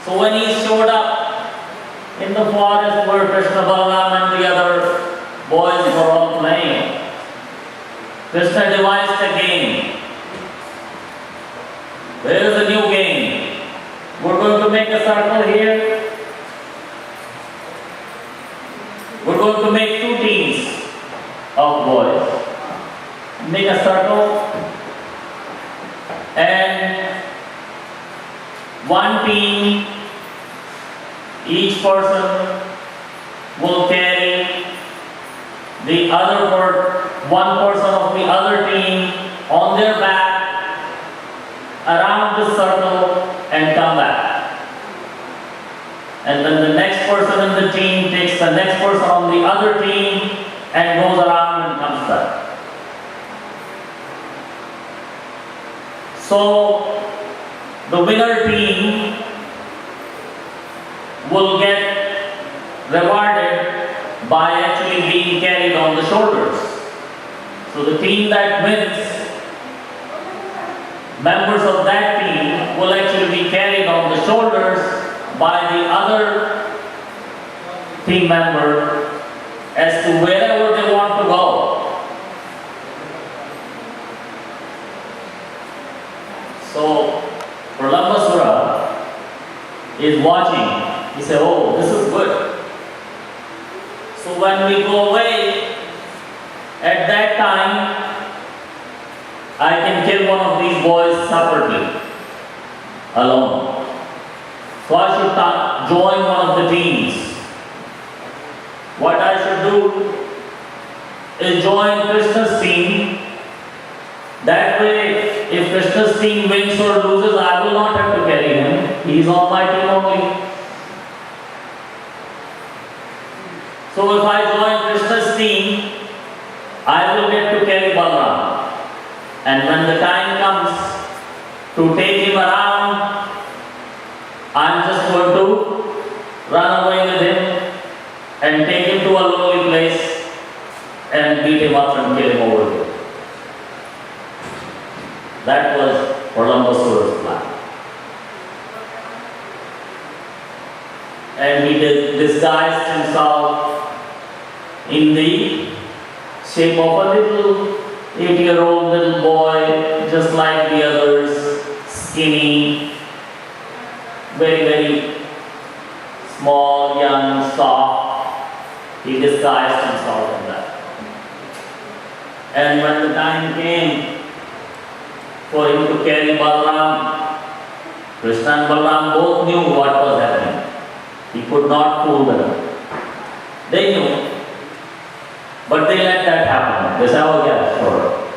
So when he showed up in the forest where Krishna, Balaram and the other boys were all playing, Krishna devised a game. There is a new game. We're going to make a circle here. We're going to make two teams of boys. Make a circle, and one team, each person will carry the other one person of the other team on their back around the circle and come back. And then the next person in the team takes the next person on the other team and goes around and comes back. So the winner team will get rewarded by actually being carried on the shoulders. So the team that wins, members of that team will actually be carried on the shoulders by the other team member as to wherever they want to go. So Pralambasura is watching. He said, "Oh, this is good." So when we go away, at that time, I can kill one of these boys separately, alone. So I should join one of the teams. What I should do is join Krishna's team. That way, if Krishna's team wins or loses, I will not have to carry him. He is on my team only. So if I join Krishna's team, I will get to carry Balaram. And when the time comes to take him around, I'm just going to run away with him and take him to a lonely place and beat him up and kill him over there. That was Pralambasura's plan. And he disguised himself in the shape of a little 8-year-old little boy, just like the others, skinny, very, very small, young, soft. He disguised himself in that. And when the time came for him to carry Balaram, Krishna and Balaram both knew what was happening. He could not fool them. They knew. But they let that happen. They said, "Oh yeah, sure.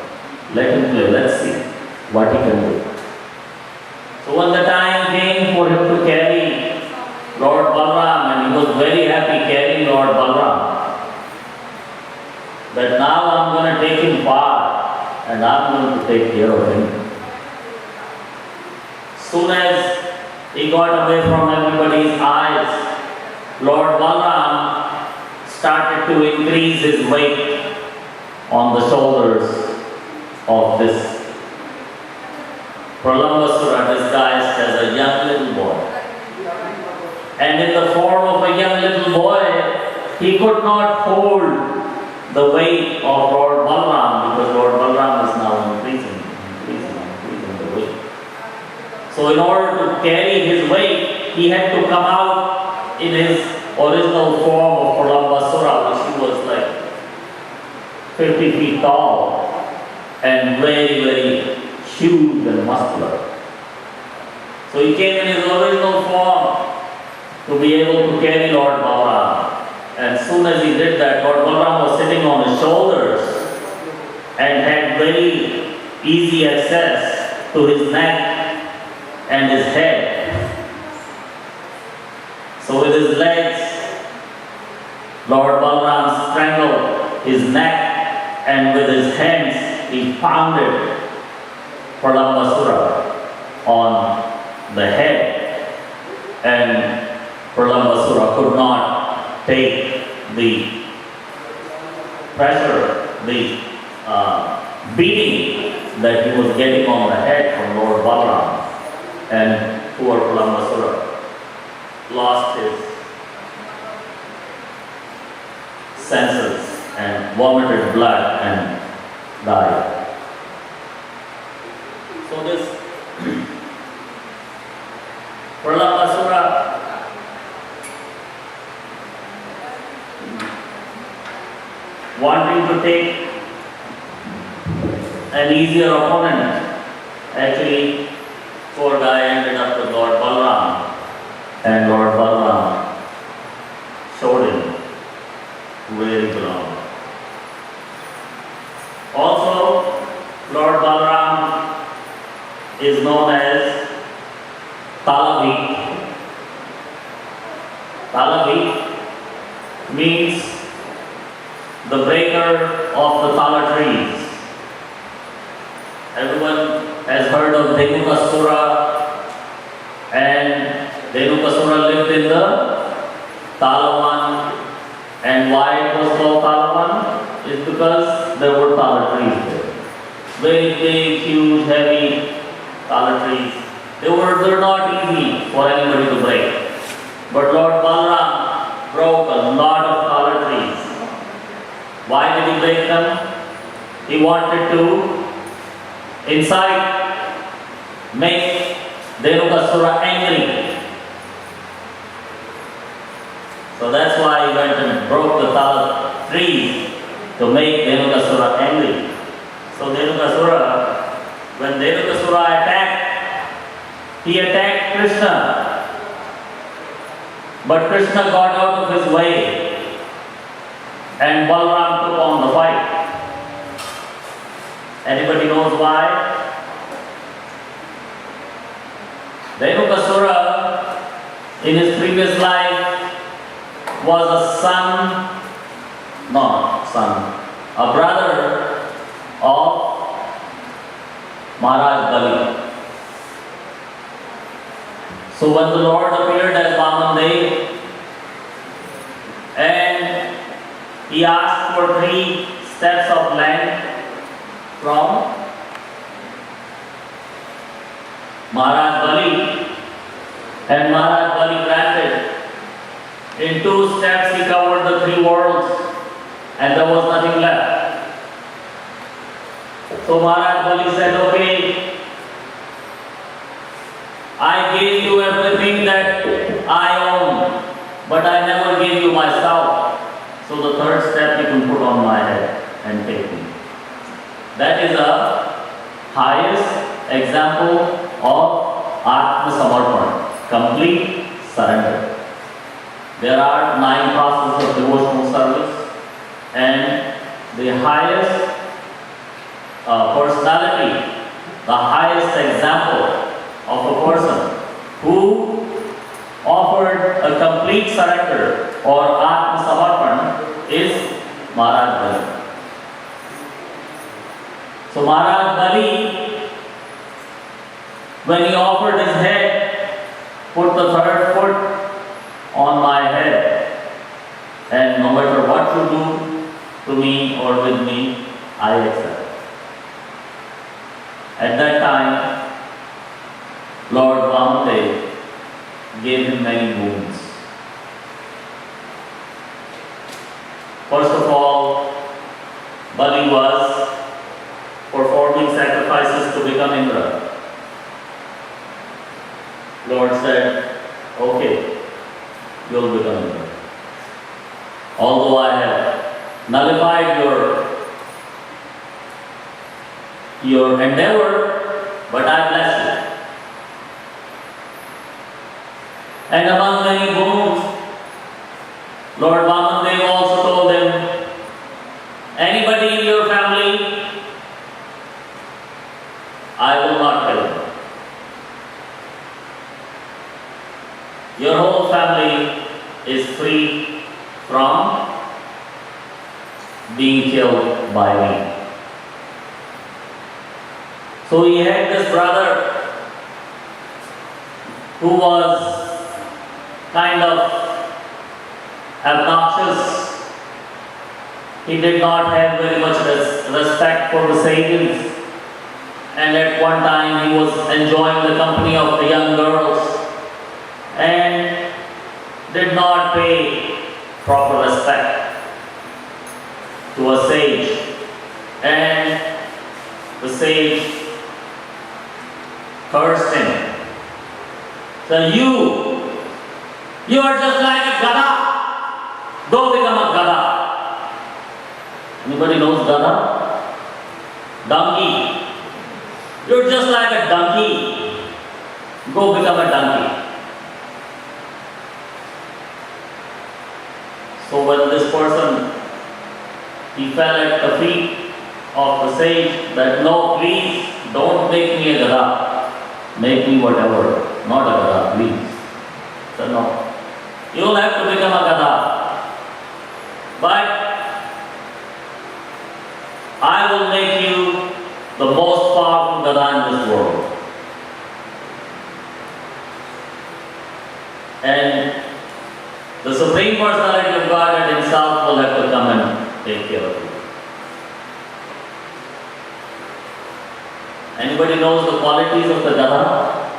Let him play. Let's see what he can do." So when the time came for him to carry Lord Balaram, and he was very happy carrying Lord Balaram, that now I'm going to take him far and I'm going to take care of him. Soon as he got away from everybody's eyes, Lord Balaram started to increase his weight on the shoulders of this Pralambasura disguised as a young little boy. And in the form of a young little boy, he could not hold the weight of Lord Balaram, because Lord Balaram is now increasing the weight. So in order to carry his weight, he had to come out in his original form of Pralambasura, which he was like 50 feet tall and very, very huge and muscular. So he came in his original form to be able to carry Lord Balaram. And as soon as he did that, Lord Balaram was sitting on his shoulders and had very easy access to his neck and his head. So with his legs, Lord Balaram strangled his neck, and with his hands he pounded Pralambasura on the head. And Pralambasura could not take the pressure, the beating that he was getting on the head from Lord Balaram, and poor Pralambasura lost his senses and vomited blood and died. So this Pralambasura wanting to take an easier opponent, actually poor guy ended up with Lord Balaram, and Lord Balaram showed him where he belonged. Also, Lord Balaram is known as Talavik. Talavik means the breaker of the Tala trees. Everyone has heard of Dhenukasura, and Dhenukasura lived in the Talavan. And why it was called Talavan is because there were Tala trees there. Very big, huge, heavy Tala trees. They were not easy for anybody to break. But Lord Balaram broke a lot of Tala trees. Why did he break them? He wanted to incite, make Dhenukasura angry. So that's why he went and broke the Tala trees to make Dhenukasura angry. So Dhenukasura, when Dhenukasura attacked, he attacked Krishna. But Krishna got out of his way and Balaram took on the fight. Anybody knows why? Dhenukasura in his previous life was a brother of Maharaj Bali. So when the Lord appeared as Vaman, and he asked for 3 steps of land from Maharaj Bali, and Maharaj Bali granted. In 2 steps he covered the 3 worlds and there was nothing left. So Maharaj Bali said, okay, I gave you everything that I own, but I never gave you myself. So the 3rd step you can put on my head and take me. That is the highest example of Atma Samarpana, complete surrender. There are 9 processes of devotional service, and the highest personality, the highest example of a person who offered a complete surrender or Atma Samarpana is Maharaj Bali. So Maharaj Bali, when he offered his head, put the 3rd foot on my head, and no matter what you do to me or with me, I accept. At that time, Lord Vaman gave him many wounds. First of all, Bali was performing sacrifices to become Indra. Lord said, okay, you'll become Indra. Although I have nullified your endeavor, but I bless you. And among many wounds, Lord Vaman also told them, anybody in your family, I will not kill him. Your whole family is free from being killed by me. So he had this brother who was kind of obnoxious. He did not have very much respect for the sages. And at one time he was enjoying the company of the young girls. And did not pay proper respect to a sage, and the sage cursed him. So you are just like a gada. Go become a gada. Anybody knows gada? Donkey. You're just like a donkey. Go become a donkey. So when this person, he fell at the feet of the sage that, no, please don't make me a gada. Make me whatever, not a gada, please. So no. You will have to become a gada. But I will make you the most powerful gada in this world. And the Supreme Personality of Godhead Himself will have to come and take care of you. Anybody knows the qualities of the Gada?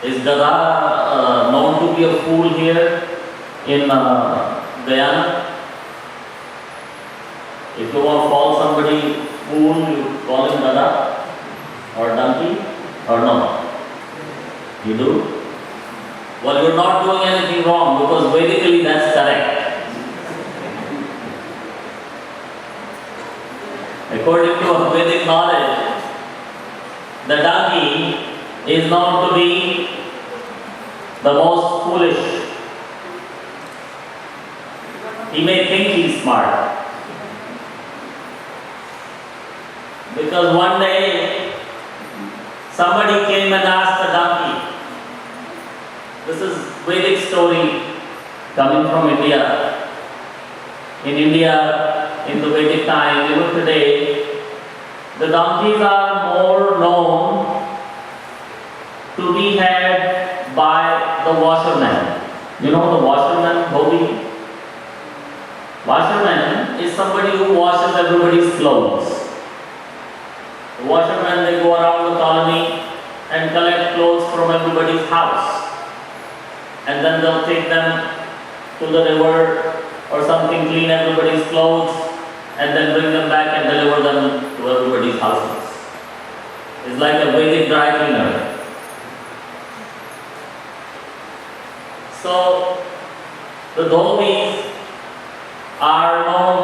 Is Gada known to be a fool here in Guyana? If you want to call somebody fool, you call him Gada or donkey or no? You do? Well, you're not doing anything wrong, because Vedically that's correct. According to Vedic knowledge, the donkey is known to be the most foolish. He may think he's smart, because one day somebody came and asked the donkey. This is Vedic story coming from India. In India, in the Vedic time, even today, the donkeys are more known to be had by the washerman. You know the washerman, Bhobi? Washerman is somebody who washes everybody's clothes. The washermen, they go around the colony and collect clothes from everybody's house. And then they'll take them to the river or something, clean everybody's clothes, and then bring them back and deliver them to everybody's houses. It's like a Vedic dry cleaner. So the Dhobis are known